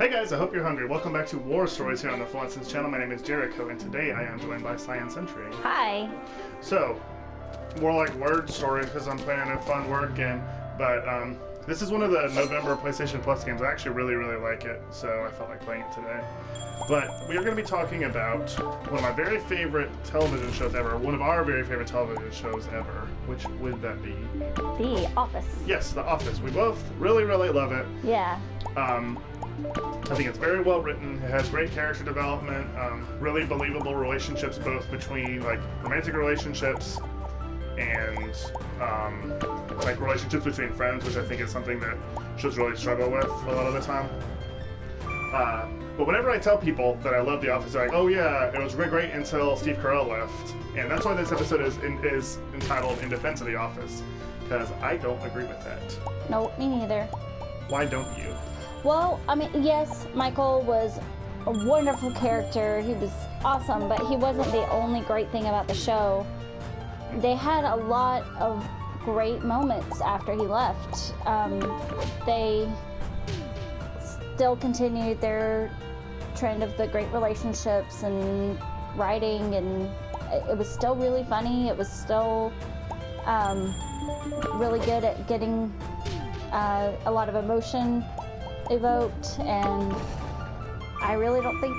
Hey guys, I hope you're hungry. Welcome back to War Stories here on the Fluorescence channel. My name is Jericho, and today I am joined by CyannSentry. Hi. So, more like word stories because I'm playing a fun word game, but this is one of the November PlayStation Plus games. I actually really like it, so I felt like playing it today. But we are going to be talking about one of my very favorite television shows ever, one of our very favorite television shows ever. Which would that be? The Office. Yes, The Office. We both really love it. Yeah. I think it's very well written. It has great character development, really believable relationships, both between like romantic relationships and like relationships between friends, which I think is something that shows really struggle with a lot of the time. But whenever I tell people that I love The Office, they're like, "Oh yeah, it was great until Steve Carell left," and that's why this episode is entitled "In Defense of The Office," because I don't agree with that. No, me neither. Why don't you? Well, I mean, yes, Michael was a wonderful character. He was awesome, but he wasn't the only great thing about the show. They had a lot of great moments after he left. They still continued their trend of the great relationships and writing, and it was still really funny. It was still really good at getting a lot of emotion evoked, and I really don't think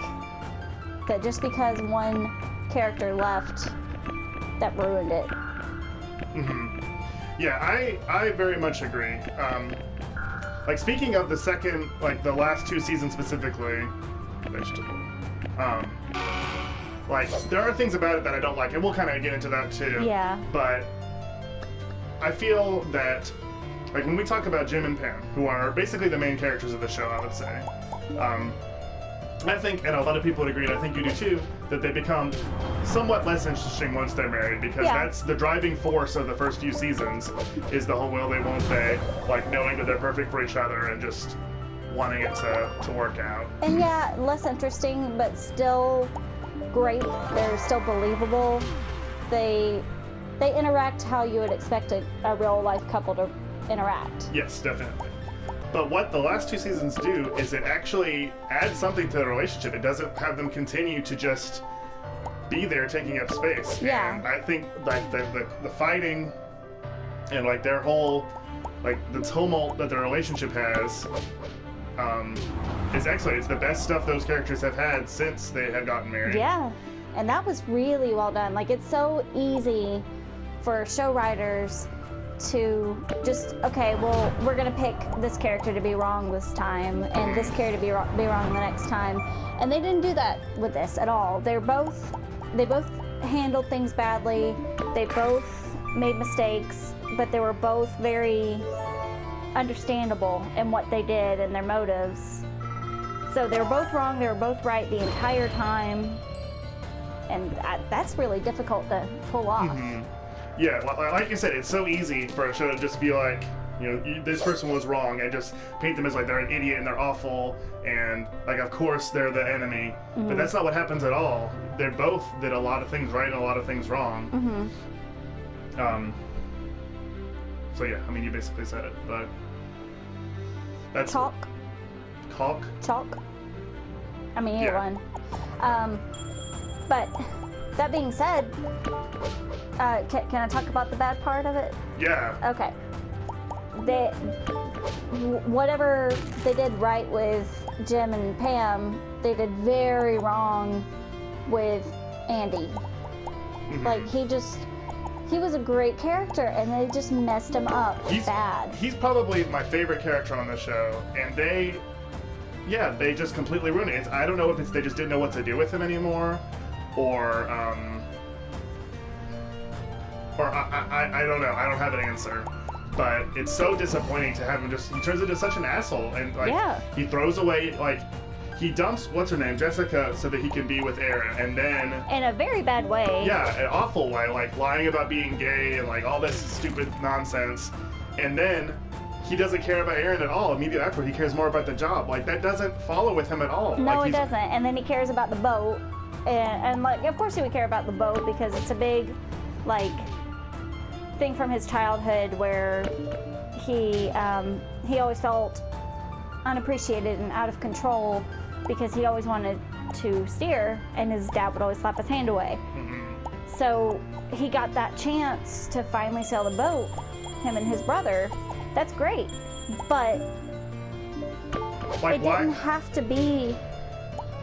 that just because one character left, that ruined it. Yeah, I very much agree. Like, speaking of the second, like the last two seasons specifically, vegetable. Like, there are things about it that I don't like, and we'll kind of get into that too. Yeah. But I feel that, like, when we talk about Jim and Pam, who are basically the main characters of the show, I would say, I think, and a lot of people would agree, and I think you do too, that they become somewhat less interesting once they're married, because that's the driving force of the first few seasons, is the whole will they, won't they, like knowing that they're perfect for each other and just wanting it to work out. And yeah, less interesting, but still great. They're still believable. They interact how you would expect a real life couple to interact. Yes, definitely. But what the last two seasons do is it actually adds something to the relationship. It doesn't have them continue to just be there taking up space. Yeah. And I think like the fighting and like their whole, like the tumult that their relationship has is excellent. It's the best stuff those characters have had since they have gotten married. Yeah, and that was really well done. Like, it's so easy for show writers to just, okay, well, we're gonna pick this character to be wrong this time and this character to be wrong the next time, and they didn't do that with this at all. They both handled things badly. They both made mistakes, but they were both very understandable in what they did and their motives. So they were both wrong, they were both right the entire time, and that's really difficult to pull off. Yeah, like you said, it's so easy for a show to just be like, you know, this person was wrong, and just paint them as like they're an idiot and they're awful, and like of course they're the enemy. But that's not what happens at all. They both did a lot of things right and a lot of things wrong. So yeah, I mean, you basically said it, but that's Chalk. I mean, either one. But that being said, can I talk about the bad part of it? Yeah. Okay. Whatever they did right with Jim and Pam, they did very wrong with Andy. Like, he was a great character, and they just messed him up bad. He's probably my favorite character on the show, and they just completely ruined it. I don't know if it's they just didn't know what to do with him anymore, or I don't know. I don't have an answer. But it's so disappointing to have him he turns into such an asshole, and like he throws away, like he dumps what's her name, Jessica, so that he can be with Aaron, and then in a very bad way. Yeah, an awful way, like lying about being gay and like all this stupid nonsense, and then he doesn't care about Aaron at all. Immediately after, he cares more about the job. Like, that doesn't follow with him at all. No, like, it doesn't. And then he cares about the boat, and like, of course he would care about the boat because it's a big, like, thing from his childhood where he always felt unappreciated and out of control because he always wanted to steer, and his dad would always slap his hand away. So he got that chance to finally sail the boat, him and his brother. That's great, but it didn't have to be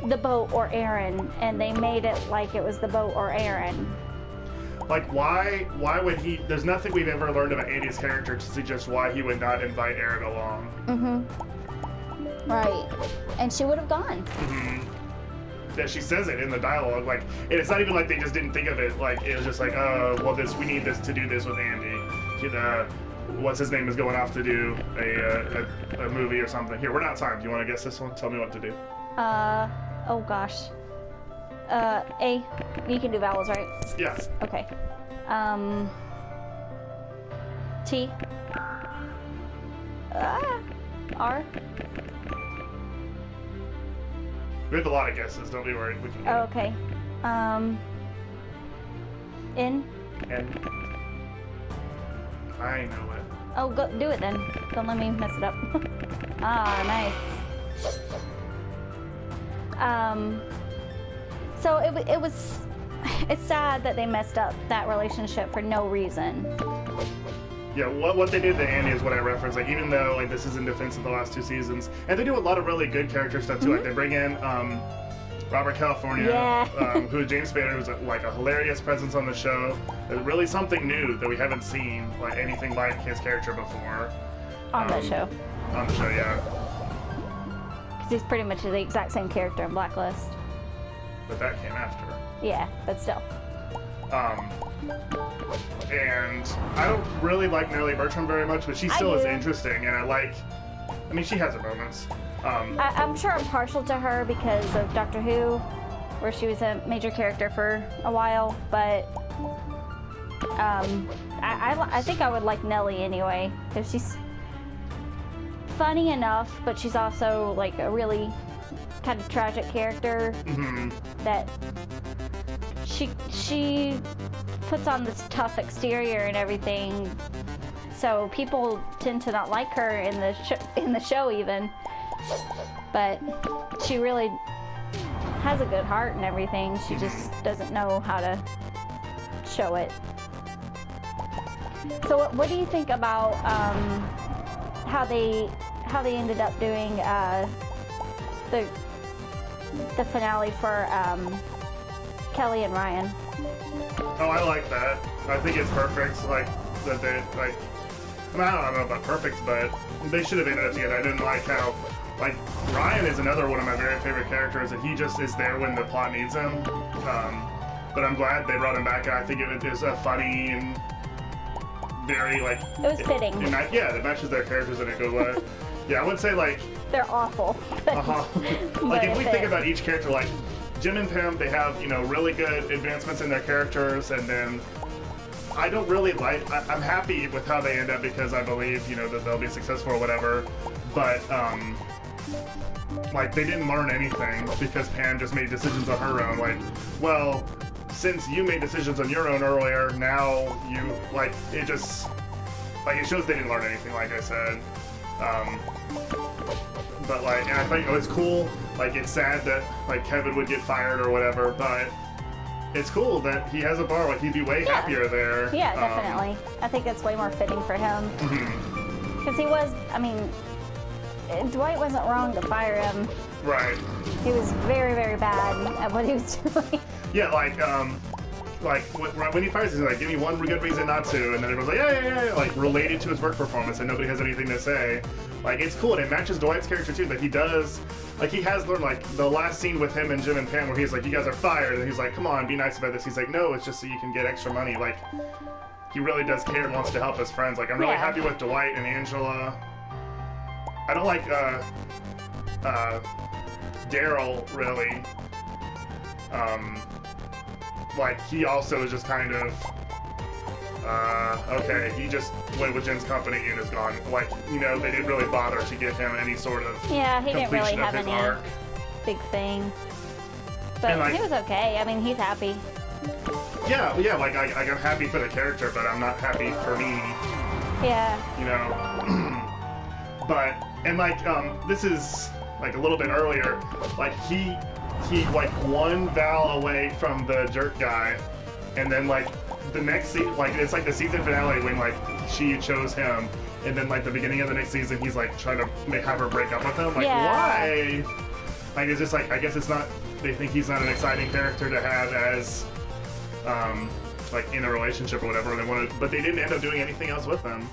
the boat or Aaron, and they made it like it was the boat or Aaron. Like, why would he... There's nothing we've ever learned about Andy's character to suggest why he would not invite Aaron along. Right. And she would have gone. Yeah, she says it in the dialogue. Like, and it's not even like they just didn't think of it. Like, it was just like, well, we need this to do this with Andy. What's his name is going off to do a movie or something. Here, we're not time. Do you want to guess this one? Tell me what to do. Oh gosh. A. You can do vowels, right? Yes. Okay. T. R. We have a lot of guesses. Don't be worried. We can get it. Okay. N. And I know it. Oh, go do it then. Don't let me mess it up. Nice. So it's sad that they messed up that relationship for no reason. Yeah, what they did to Andy is what I referenced. Like, even though like this is in defense of the last 2 seasons, and they do a lot of really good character stuff too. Like they bring in Robert California, who James Spader, who's like a hilarious presence on the show. Really something new that we haven't seen like anything like his character before. On the show. On the show, yeah. Because he's pretty much the exact same character in Blacklist. But that came after. Yeah, but still. And I don't really like Natalie Bertram very much, but she still is interesting, and I mean, she has her moments. I'm sure I'm partial to her because of Doctor Who, where she was a major character for a while, but I think I would like Nellie anyway, because she's funny enough, but she's also like a really kind of tragic character that she puts on this tough exterior and everything, so people tend to not like her in the show even, but she really has a good heart and everything. She just doesn't know how to show it. So what do you think about how they ended up doing the finale for Kelly and Ryan? Oh, I like that. I think it's perfect. Like that they like. I mean, I don't know about perfect, but they should have ended up together. I didn't like how, like, Ryan is another one of my very favorite characters, and he just is there when the plot needs him. But I'm glad they brought him back, and I think it is a funny and very like. It was fitting. Yeah, it matches their characters in a good way. Yeah, I would say like. They're awful. Like if we think about each character, like Jim and Pam, they have, you know, really good advancements in their characters, and then I don't really like. I'm happy with how they end up because I believe, you know, that they'll be successful or whatever. But like they didn't learn anything because Pam just made decisions on her own. Like, well, since you made decisions on your own earlier, now you like it just like it shows they didn't learn anything. Like I said. But like, and I think it's cool. Like, it's sad that like Kevin would get fired or whatever, but it's cool that he has a bar. Like, he'd be way happier there. Yeah, definitely. I think it's way more fitting for him. Because he was, I mean, Dwight wasn't wrong to fire him. Right. He was very, very bad at what he was doing. Yeah, like when he fires, he's like, give me one good reason not to, and then everyone's like, yeah, like related to his work performance, and nobody has anything to say. Like, it's cool, and it matches Dwight's character too, that he does, like, he has learned, like, the last scene with him and Jim and Pam where he's like, you guys are fired, and he's like, come on, be nice about this. He's like, no, it's just so you can get extra money. Like, he really does care and wants to help his friends. Like, I'm really happy with Dwight and Angela. I don't like, Daryl, really. Like, he also is just kind of, okay, he just went with Jen's company and is gone. Like, you know, they didn't really bother to give him any sort of he didn't really have any arc. Big thing. But like, he was okay. I mean, he's happy. Yeah, like, I'm happy for the character, but I'm not happy for me. Yeah. You know? But And like, this is like a little bit earlier. Like he like one Val away from the jerk guy, and then like the next like it's like the season finale when like she chose him, and then like the beginning of the next season he's like trying to have her break up with him. Like why? Like it's just like, I guess it's not. They think he's not an exciting character to have as like in a relationship or whatever. They wanted, but they didn't end up doing anything else with him.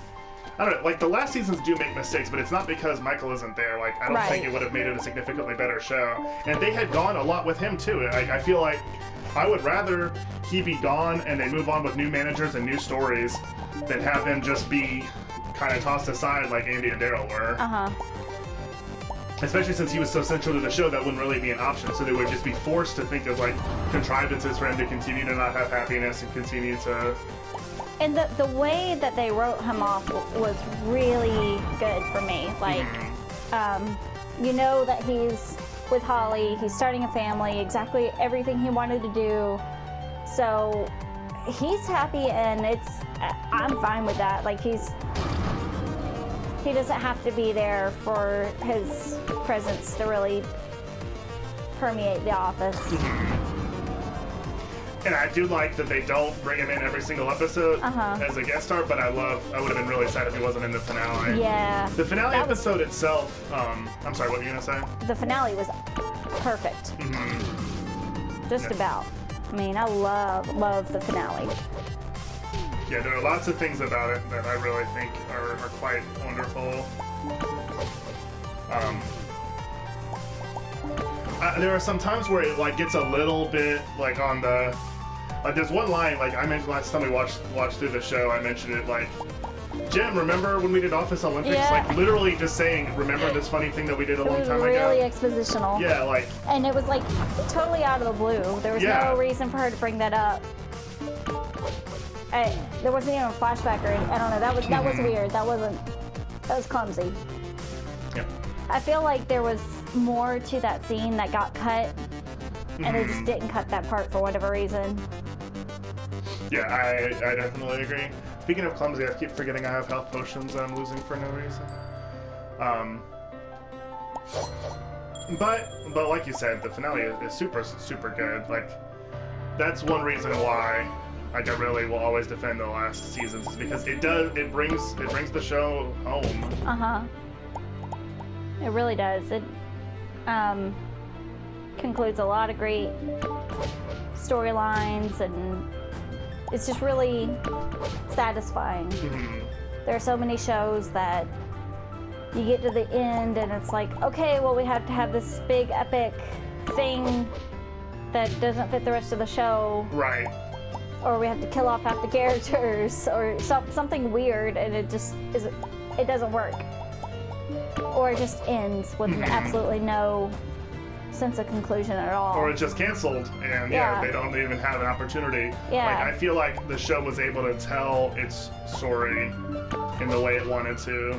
I don't know, like the last seasons do make mistakes, but it's not because Michael isn't there. Like I don't think it would have made it a significantly better show. And they had gone a lot with him too. I feel like I would rather he be gone and they move on with new managers and new stories than have him just be kind of tossed aside like Andy and Daryl were. Especially since he was so central to the show, that wouldn't really be an option. So they would just be forced to think of like contrivances for him to continue to not have happiness and continue to. And the way that they wrote him off was really good for me. Like, you know that he's with Holly, he's starting a family, exactly everything he wanted to do. So he's happy, and I'm fine with that. Like he doesn't have to be there for his presence to really permeate the office. And I do like that they don't bring him in every single episode as a guest star, but I would have been really sad if he wasn't in the finale. Yeah. The finale episode itself, I'm sorry, what were you gonna say? The finale was perfect. Just about. I mean, I love the finale. Yeah, there are lots of things about it that I really think are quite wonderful. There are some times where it like gets a little bit like on the. Like there's one line, like I mentioned last time we watched through the show, I mentioned it like, Jim, remember when we did Office Olympics? Yeah. Like literally just saying, remember this funny thing that we did a long time ago? It was really expositional. Yeah, like. And it was like totally out of the blue. There was no reason for her to bring that up. There wasn't even a flashback or anything. I don't know. That was weird. That was clumsy. Yeah. I feel like there was more to that scene that got cut, and they just didn't cut that part for whatever reason. Yeah, I definitely agree. Speaking of clumsy, I keep forgetting I have health potions that I'm losing for no reason. But like you said, the finale is super, super good. Like, that's one reason why like I really will always defend the last seasons, is because it brings the show home. It really does. It concludes a lot of great storylines, and it's just really satisfying. There are so many shows that you get to the end and it's like, okay, well, we have to have this big epic thing that doesn't fit the rest of the show. Right. Or we have to kill off half the characters, or something weird, and it doesn't work. Or it just ends with absolutely no sense of conclusion at all. Or it's just canceled, and they don't even have an opportunity. Yeah. Like, I feel like the show was able to tell its story in the way it wanted to.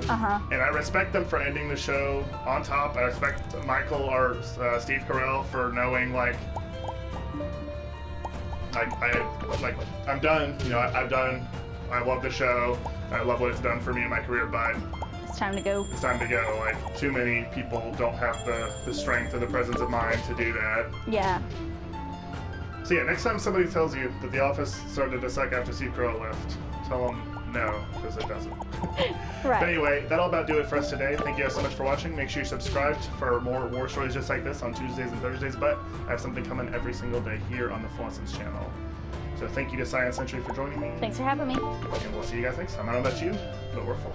And I respect them for ending the show on top. I respect Michael or Steve Carell for knowing, like, I'm done. You know, I'm done. I love the show. I love what it's done for me in my career, but it's time to go. It's time to go. Like, too many people don't have the strength or the presence of mind to do that. Yeah. So yeah, next time somebody tells you that The Office started to suck after Steve Carell left, tell them no, because it doesn't. Right. But anyway, that'll about do it for us today. Thank you guys so much for watching. Make sure you subscribe for more war stories just like this on Tuesdays and Thursdays, but I have something coming every single day here on the Flawlessness channel. So thank you to CyannSentry for joining me. Thanks for having me. And we'll see you guys next time. I don't know about you, but we're full.